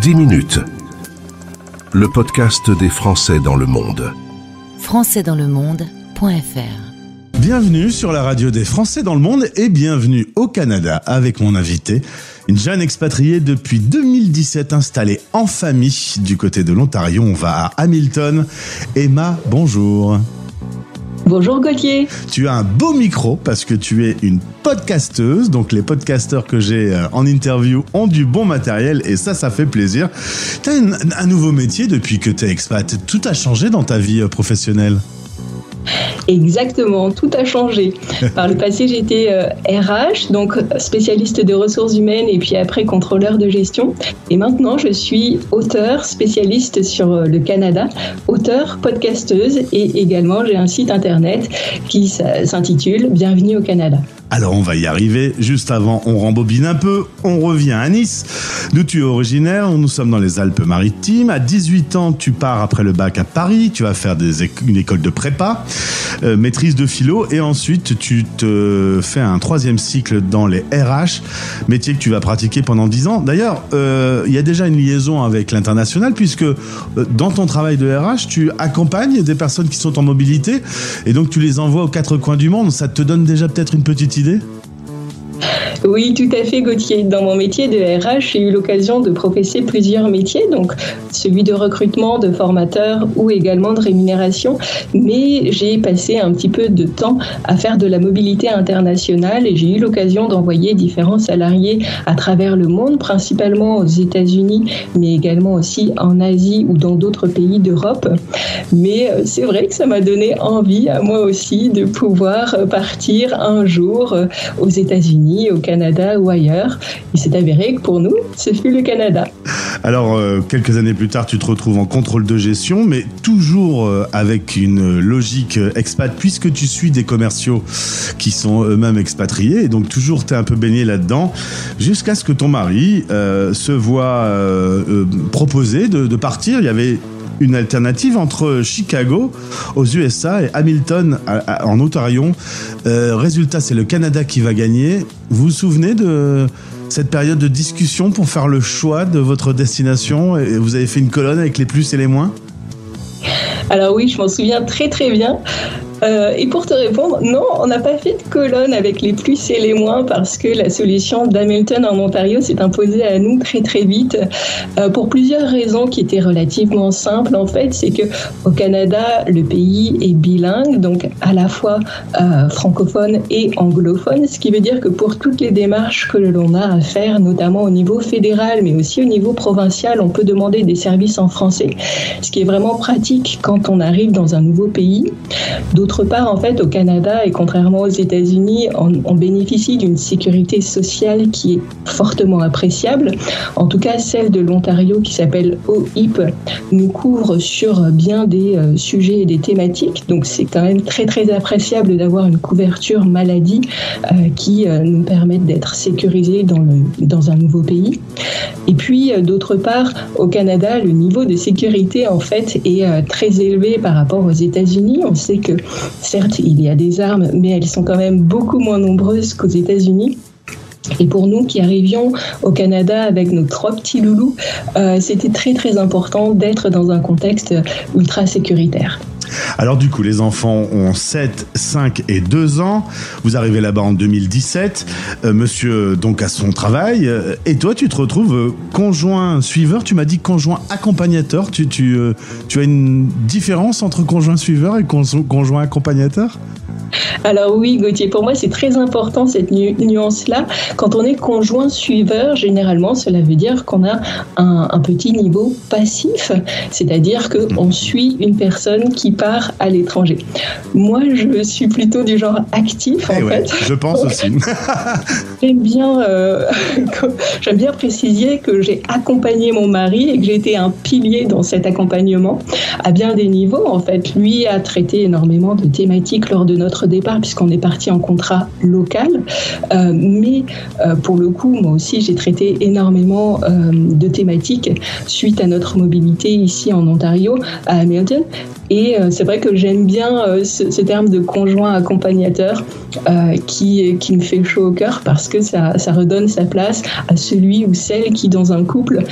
10 minutes. Le podcast des Français dans le monde. Françaisdanslemonde.fr. Bienvenue sur la radio des Français dans le monde et bienvenue au Canada avec mon invité, une jeune expatriée depuis 2017 installée en famille du côté de l'Ontario. On va à Hamilton. Emma, bonjour. Bonjour Gauthier. Tu as un beau micro parce que tu es une podcasteuse, donc les podcasteurs que j'ai en interview ont du bon matériel et ça fait plaisir. Tu as un nouveau métier depuis que tu es expat. Tout a changé dans ta vie professionnelle? Exactement, tout a changé. Par le passé, j'étais RH, donc spécialiste de ressources humaines et puis après contrôleur de gestion. Et maintenant, je suis auteure spécialiste sur le Canada, auteure, podcasteuse et également j'ai un site internet qui s'intitule Bienvenue au Canada. Alors on va y arriver. Juste avant, on rembobine un peu. On revient à Nice, d'où tu es originaire. Nous sommes dans les Alpes-Maritimes. À 18 ans, tu pars après le bac à Paris. Tu vas faire une école de prépa, maîtrise de philo. Et ensuite, tu te fais un 3e cycle dans les RH, métier que tu vas pratiquer pendant 10 ans. D'ailleurs, il y a déjà une liaison avec l'international puisque dans ton travail de RH, tu accompagnes des personnes qui sont en mobilité. Et donc, tu les envoies aux 4 coins du monde. Ça te donne déjà peut-être une petite idée? Oui, tout à fait, Gauthier. Dans mon métier de RH, j'ai eu l'occasion de professer plusieurs métiers, donc celui de recrutement, de formateur ou également de rémunération. Mais j'ai passé un petit peu de temps à faire de la mobilité internationale et j'ai eu l'occasion d'envoyer différents salariés à travers le monde, principalement aux États-Unis, mais également aussi en Asie ou dans d'autres pays d'Europe. Mais c'est vrai que ça m'a donné envie à moi aussi de pouvoir partir un jour aux États-Unis, au Canada ou ailleurs. Il s'est avéré que pour nous, ce fut le Canada. Alors, quelques années plus tard, tu te retrouves en contrôle de gestion, mais toujours avec une logique expat, puisque tu suis des commerciaux qui sont eux-mêmes expatriés, et donc toujours tu es un peu baigné là-dedans, jusqu'à ce que ton mari se voit proposer de partir. Il y avait une alternative entre Chicago aux USA et Hamilton en Ontario. Résultat, c'est le Canada qui va gagner. Vous vous souvenez de cette période de discussion pour faire le choix de votre destination? Et vous avez fait une colonne avec les plus et les moins? Alors oui, je m'en souviens très très bien. Et pour te répondre, non, on n'a pas fait de colonne avec les plus et les moins parce que la solution d'Hamilton en Ontario s'est imposée à nous très très vite pour plusieurs raisons qui étaient relativement simples. En fait, c'est que au Canada, le pays est bilingue, donc à la fois francophone et anglophone, ce qui veut dire que pour toutes les démarches que l'on a à faire, notamment au niveau fédéral, mais aussi au niveau provincial, on peut demander des services en français, ce qui est vraiment pratique quand on arrive dans un nouveau pays. D'autre part, en fait, au Canada, et contrairement aux États-Unis, on bénéficie d'une sécurité sociale qui est fortement appréciable. En tout cas, celle de l'Ontario, qui s'appelle OHIP, nous couvre sur bien des sujets et des thématiques. Donc, c'est quand même très, très appréciable d'avoir une couverture maladie qui nous permette d'être sécurisés dans un nouveau pays. Et puis, d'autre part, au Canada, le niveau de sécurité, en fait, est très élevé par rapport aux États-Unis. On sait que certes, il y a des armes, mais elles sont quand même beaucoup moins nombreuses qu'aux États-Unis. Et pour nous qui arrivions au Canada avec nos 3 petits loulous, c'était très très important d'être dans un contexte ultra sécuritaire. Alors du coup, les enfants ont 7, 5 et 2 ans. Vous arrivez là-bas en 2017. Monsieur donc a son travail. Et toi, tu te retrouves conjoint suiveur. Tu m'as dit conjoint accompagnateur. Tu as une différence entre conjoint suiveur et conjoint accompagnateur ? Alors oui, Gauthier, pour moi, c'est très important cette nuance-là. Quand on est conjoint suiveur, généralement, cela veut dire qu'on a un petit niveau passif, c'est-à-dire qu'on suit une personne qui part à l'étranger. Moi, je suis plutôt du genre actif, en fait. Je pense aussi. J'aime bien préciser que j'ai accompagné mon mari et que j'ai été un pilier dans cet accompagnement à bien des niveaux. En fait, lui a traité énormément de thématiques lors de notre départ puisqu'on est parti en contrat local. Mais pour le coup, moi aussi, j'ai traité énormément de thématiques suite à notre mobilité ici en Ontario, à Hamilton. Et c'est vrai que j'aime bien ce terme de conjoint accompagnateur qui me fait chaud au cœur parce que ça redonne sa place à celui ou celle qui, dans un couple,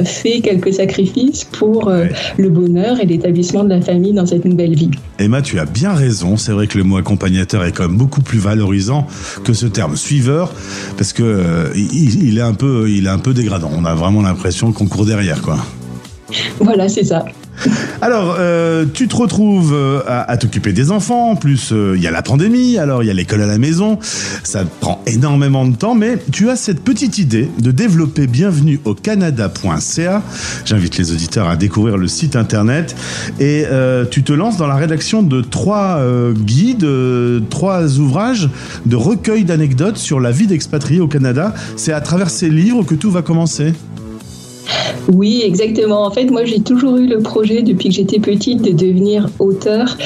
fait quelques sacrifices pour le bonheur et l'établissement de la famille dans cette nouvelle vie. Emma, tu as bien raison. C'est vrai que le mot accompagnateur est quand même beaucoup plus valorisant que ce terme suiveur, parce que il est un peu dégradant. On a vraiment l'impression qu'on court derrière, quoi. Voilà, c'est ça. Alors, tu te retrouves à t'occuper des enfants. En plus, il y a la pandémie, alors il y a l'école à la maison. Ça te prend énormément de temps, mais tu as cette petite idée de développer bienvenueaucanada.ca. J'invite les auditeurs à découvrir le site internet. Et tu te lances dans la rédaction de 3 guides, 3 ouvrages de recueil d'anecdotes sur la vie d'expatriés au Canada. C'est à travers ces livres que tout va commencer. Oui, exactement. En fait, moi, j'ai toujours eu le projet, depuis que j'étais petite, de devenir auteur.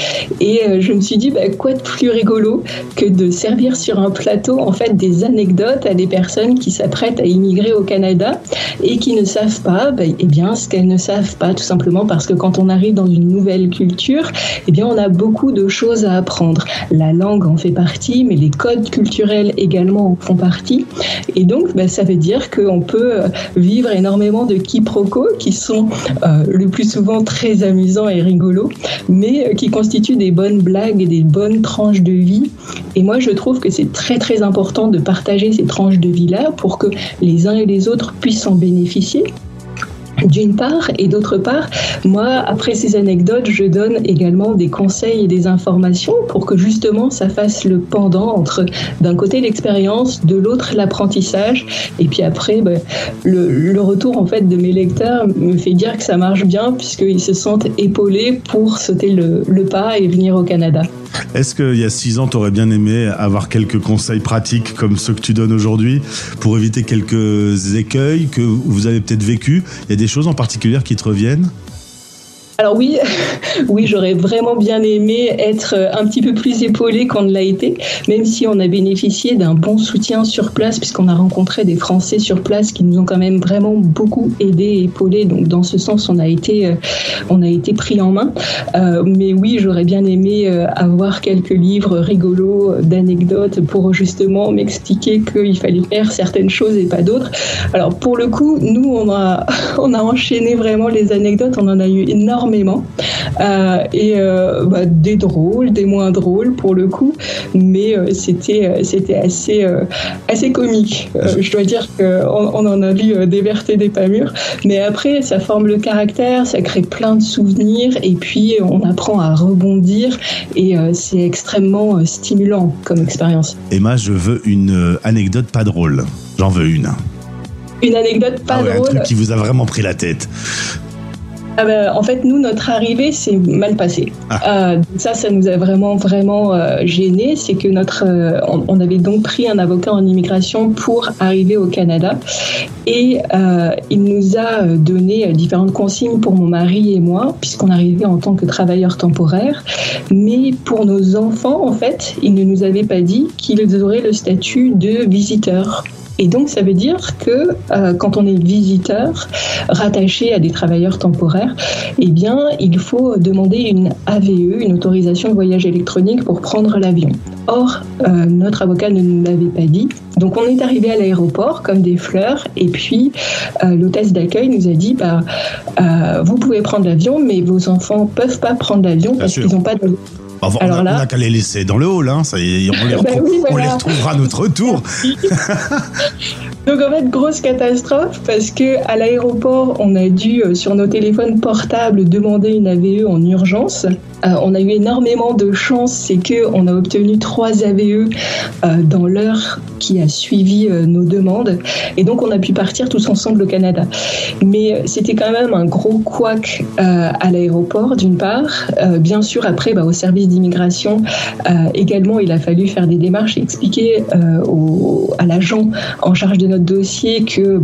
Et je me suis dit, quoi de plus rigolo que de servir sur un plateau, en fait, des anecdotes à des personnes qui s'apprêtent à immigrer au Canada et qui ne savent pas, ce qu'elles ne savent pas, tout simplement parce que quand on arrive dans une nouvelle culture, on a beaucoup de choses à apprendre. La langue en fait partie, mais les codes culturels également en font partie. Et donc, ça veut dire qu'on peut vivre énormément de quiproquos qui sont le plus souvent très amusants et rigolos, mais qui constituent des bonnes blagues et des bonnes tranches de vie. Et moi, je trouve que c'est très très important de partager ces tranches de vie-là pour que les uns et les autres puissent en bénéficier. D'une part, et d'autre part, moi, après ces anecdotes, je donne également des conseils et des informations pour que justement ça fasse le pendant entre, d'un côté, l'expérience, de l'autre, l'apprentissage, et puis après, le retour en fait de mes lecteurs me fait dire que ça marche bien puisqu'ils se sentent épaulés pour sauter le pas et venir au Canada. Est-ce qu'il y a 6 ans, tu aurais bien aimé avoir quelques conseils pratiques comme ceux que tu donnes aujourd'hui pour éviter quelques écueils que vous avez peut-être vécus? Il y a des choses en particulier qui te reviennent? Alors oui, j'aurais vraiment bien aimé être un petit peu plus épaulée qu'on ne l'a été, même si on a bénéficié d'un bon soutien sur place, puisqu'on a rencontré des Français sur place qui nous ont quand même vraiment beaucoup aidés et épaulés. Donc dans ce sens, on a été pris en main. Mais oui, j'aurais bien aimé avoir quelques livres rigolos d'anecdotes pour justement m'expliquer qu'il fallait faire certaines choses et pas d'autres. Alors pour le coup, nous, on a enchaîné vraiment les anecdotes, on en a eu énormément. Des drôles, des moins drôles pour le coup, mais c'était assez comique. Je dois dire qu'on en a lu des vertes et des pas mûres, mais après ça forme le caractère, ça crée plein de souvenirs et puis on apprend à rebondir et c'est extrêmement stimulant comme expérience. Emma, je veux une anecdote pas drôle. J'en veux une. Une anecdote pas drôle. Un truc qui vous a vraiment pris la tête. En fait, nous, notre arrivée s'est mal passée. Ça nous a vraiment gênés. C'est que on avait donc pris un avocat en immigration pour arriver au Canada. Et il nous a donné différentes consignes pour mon mari et moi, puisqu'on arrivait en tant que travailleurs temporaires. Mais pour nos enfants, en fait, il ne nous avait pas dit qu'ils auraient le statut de visiteurs. Et donc, ça veut dire que quand on est visiteur, rattaché à des travailleurs temporaires, il faut demander une AVE, une autorisation de voyage électronique pour prendre l'avion. Or, notre avocat ne nous l'avait pas dit. Donc, on est arrivé à l'aéroport comme des fleurs et puis l'hôtesse d'accueil nous a dit vous pouvez prendre l'avion, mais vos enfants ne peuvent pas prendre l'avion parce qu'ils n'ont pas de... Enfin, on n'a qu'à les laisser dans le hall, ça y est, on les retrouvera à notre retour. Donc en fait, grosse catastrophe parce que à l'aéroport, on a dû sur nos téléphones portables demander une AVE en urgence. On a eu énormément de chance, c'est que on a obtenu 3 AVE dans l'heure qui a suivi nos demandes et donc on a pu partir tous ensemble au Canada. Mais c'était quand même un gros couac à l'aéroport d'une part. Bien sûr, après au service d'immigration également, il a fallu faire des démarches et expliquer à l'agent en charge de notre dossier que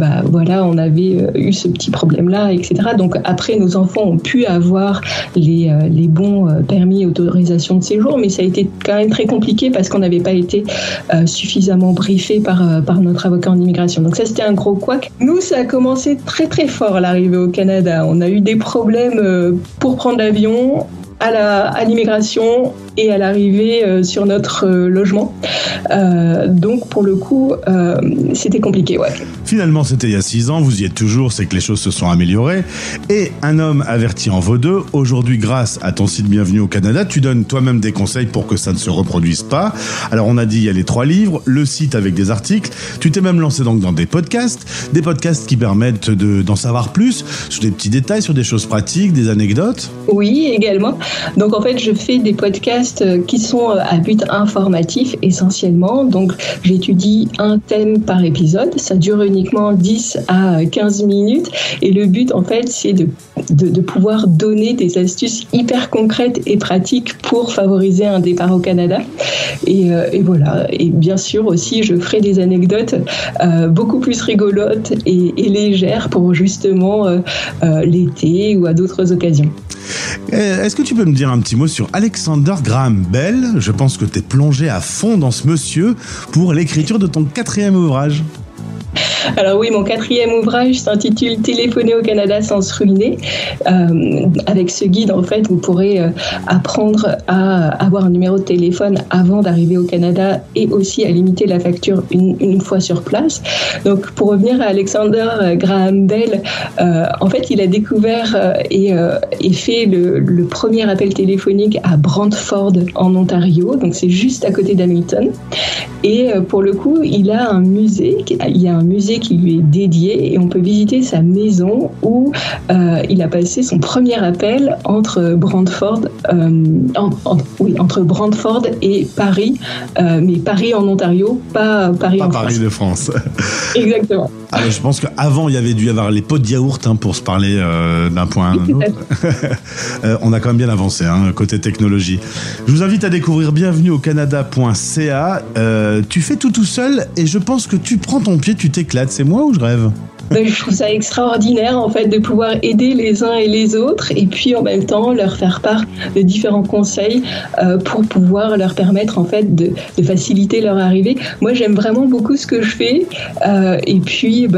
on avait eu ce petit problème-là, etc. Donc après, nos enfants ont pu avoir les bons permis et autorisations de séjour, mais ça a été quand même très compliqué parce qu'on n'avait pas été suffisamment briefé par notre avocat en immigration. Donc ça, c'était un gros couac. Nous, ça a commencé très très fort l'arrivée au Canada. On a eu des problèmes pour prendre l'avion. à l'immigration et à l'arrivée sur notre logement. Donc pour le coup, c'était compliqué, ouais. Finalement, c'était il y a 6 ans, vous y êtes toujours, c'est que les choses se sont améliorées. Et un homme averti en vaut deux. Aujourd'hui, grâce à ton site Bienvenue au Canada, tu donnes toi-même des conseils pour que ça ne se reproduise pas. Alors on a dit, il y a les 3 livres, le site avec des articles. Tu t'es même lancé donc dans des podcasts qui permettent d'en savoir plus sur des petits détails, sur des choses pratiques, des anecdotes. Oui, également. Donc en fait, je fais des podcasts qui sont à but informatif essentiellement. Donc j'étudie un thème par épisode. Ça dure uniquement 10 à 15 minutes. Et le but, en fait, c'est de pouvoir donner des astuces hyper concrètes et pratiques pour favoriser un départ au Canada. Et voilà. Et bien sûr aussi, je ferai des anecdotes beaucoup plus rigolotes et légères pour justement l'été ou à d'autres occasions. Est-ce que tu peux me dire un petit mot sur Alexander Graham Bell ? Je pense que tu es plongé à fond dans ce monsieur pour l'écriture de ton 4e ouvrage. Alors oui, mon 4e ouvrage s'intitule « Téléphoner au Canada sans se ruiner ». Avec ce guide, en fait, vous pourrez apprendre à avoir un numéro de téléphone avant d'arriver au Canada et aussi à limiter la facture une fois sur place. Donc, pour revenir à Alexander Graham Bell, en fait, il a découvert et fait le premier appel téléphonique à Brantford, en Ontario. Donc, c'est juste à côté d'Hamilton. Et pour le coup, il y a un musée qui lui est dédié et on peut visiter sa maison où il a passé son premier appel entre Brantford et Paris, mais Paris en Ontario, pas Paris en France. Pas Paris de France. Exactement. Alors, je pense qu'avant, il y avait dû y avoir les pots de yaourt pour se parler d'un point à un autre. On a quand même bien avancé, côté technologie. Je vous invite à découvrir bienvenueaucanada.ca. Tu fais tout seul et je pense que tu prends ton pied, tu t'éclates. C'est moi ou je rêve ? Je trouve ça extraordinaire en fait de pouvoir aider les uns et les autres et puis en même temps leur faire part de différents conseils pour pouvoir leur permettre en fait de faciliter leur arrivée. Moi j'aime vraiment beaucoup ce que je fais et puis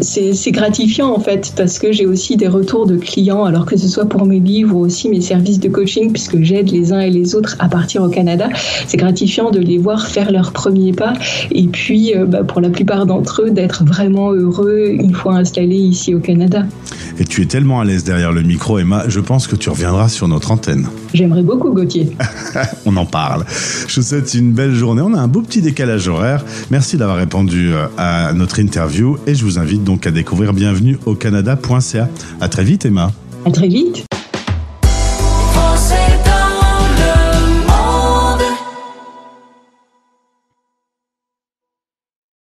c'est gratifiant en fait parce que j'ai aussi des retours de clients, alors que ce soit pour mes livres ou aussi mes services de coaching, puisque j'aide les uns et les autres à partir au Canada. C'est gratifiant de les voir faire leur premier pas et puis pour la plupart d'entre eux d'être vraiment heureux une fois installés ici au Canada. Et tu es tellement à l'aise derrière le micro, Emma, je pense que tu reviendras sur notre antenne. J'aimerais beaucoup, Gauthier. On en parle. Je vous souhaite une belle journée. On a un beau petit décalage horaire. Merci d'avoir répondu à notre interview et je vous invite donc à découvrir bienvenueaucanada.ca. À très vite, Emma. À très vite.